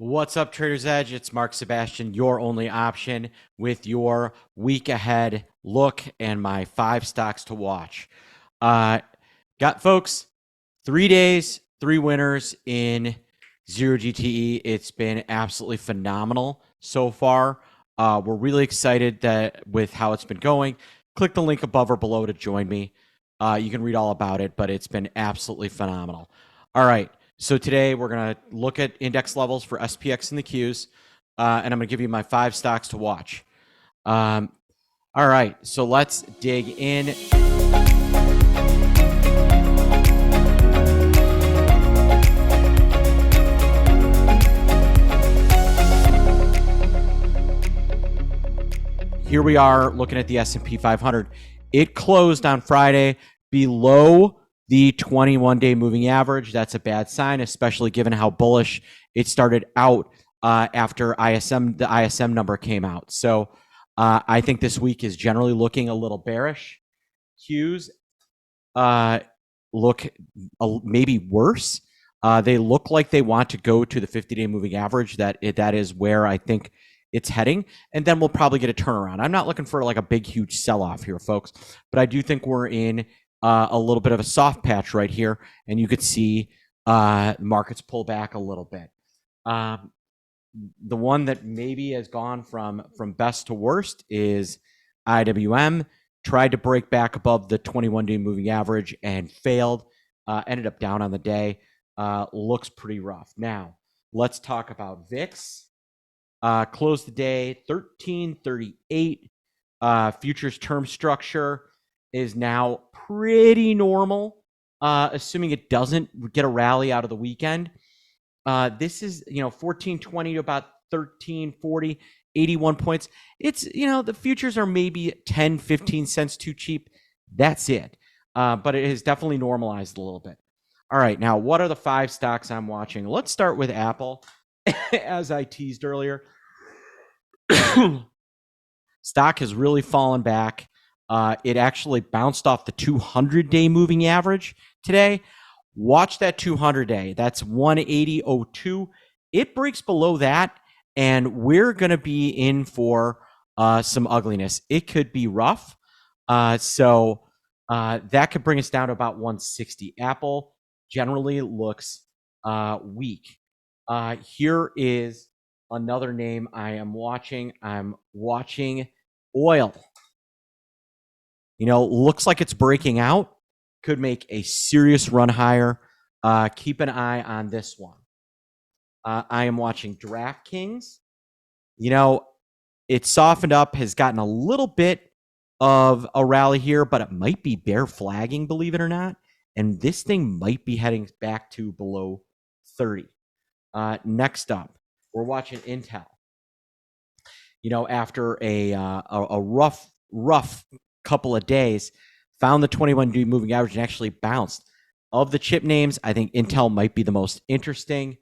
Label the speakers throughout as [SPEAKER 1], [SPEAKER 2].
[SPEAKER 1] What's up, Trader's Edge? It's Mark Sebastian, your only option with your week ahead look and my 5 stocks to watch. Got folks, 3 days, 3 winners in 0GTE. It's been absolutely phenomenal so far. We're really excited that with how it's been going. Click the link above or below to join me. You can read all about it, but it's been absolutely phenomenal. All right. So today we're going to look at index levels for SPX and the Qs, and I'm going to give you my 5 stocks to watch. All right, so let's dig in. Here we are looking at the S&P 500. It closed on Friday below the 21-day moving average. That's a bad sign, especially given how bullish it started out after the ISM number came out. So I think this week is generally looking a little bearish. Qs look maybe worse. They look like they want to go to the 50-day moving average. That is where I think it's heading, and then we'll probably get a turnaround. I'm not looking for like a big, huge sell-off here, folks, but I do think we're in a little bit of a soft patch right here, and you could see markets pull back a little bit. The one that maybe has gone from best to worst is IWM. Tried to break back above the 21-day moving average and failed. Ended up down on the day. Looks pretty rough. Now, let's talk about VIX. Closed the day 1338. Futures term structure is now pretty normal, assuming it doesn't get a rally out of the weekend. This is, 1420 to about 1340, 81 points. It's, the futures are maybe 10, 15 cents too cheap. That's it. But it has definitely normalized a little bit. All right. Now, what are the 5 stocks I'm watching? Let's start with Apple. As I teased earlier, stock has really fallen back. It actually bounced off the 200-day moving average today. Watch that 200-day. That's 180.02. It breaks below that, and we're going to be in for some ugliness. It could be rough. So that could bring us down to about 160. Apple generally looks weak. Here is another name I am watching. I'm watching oil. Looks like it's breaking out. Could make a serious run higher. Keep an eye on this one. I am watching DraftKings. It softened up, has gotten a little bit of a rally here, but it might be bear flagging, believe it or not. And this thing might be heading back to below 30. Next up, we're watching Intel. After a rough couple of days, found the 21-day moving average and actually bounced. Of the chip names, I think Intel might be the most interesting.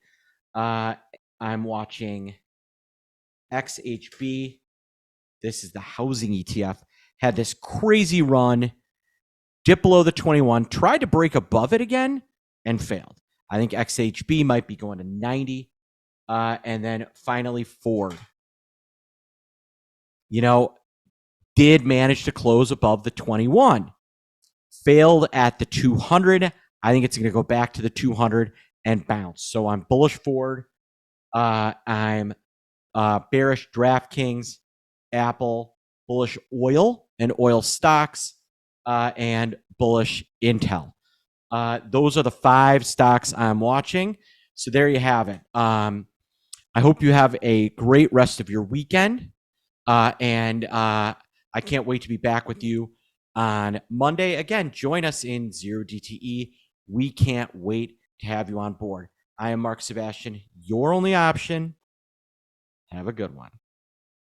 [SPEAKER 1] I'm watching XHB. This is the housing ETF. Had this crazy run, dipped below the 21, tried to break above it again, and failed. I think XHB might be going to 90. And then finally Ford. Did manage to close above the 21. Failed at the 200. I think it's going to go back to the 200 and bounce. So I'm bullish Ford. I'm bearish DraftKings, Apple, bullish oil and oil stocks, and bullish Intel. Those are the 5 stocks I'm watching. So there you have it. I hope you have a great rest of your weekend. And I can't wait to be back with you on Monday. Again, join us in 0GTE. We can't wait to have you on board. I am Mark Sebastian, your only option. Have a good one.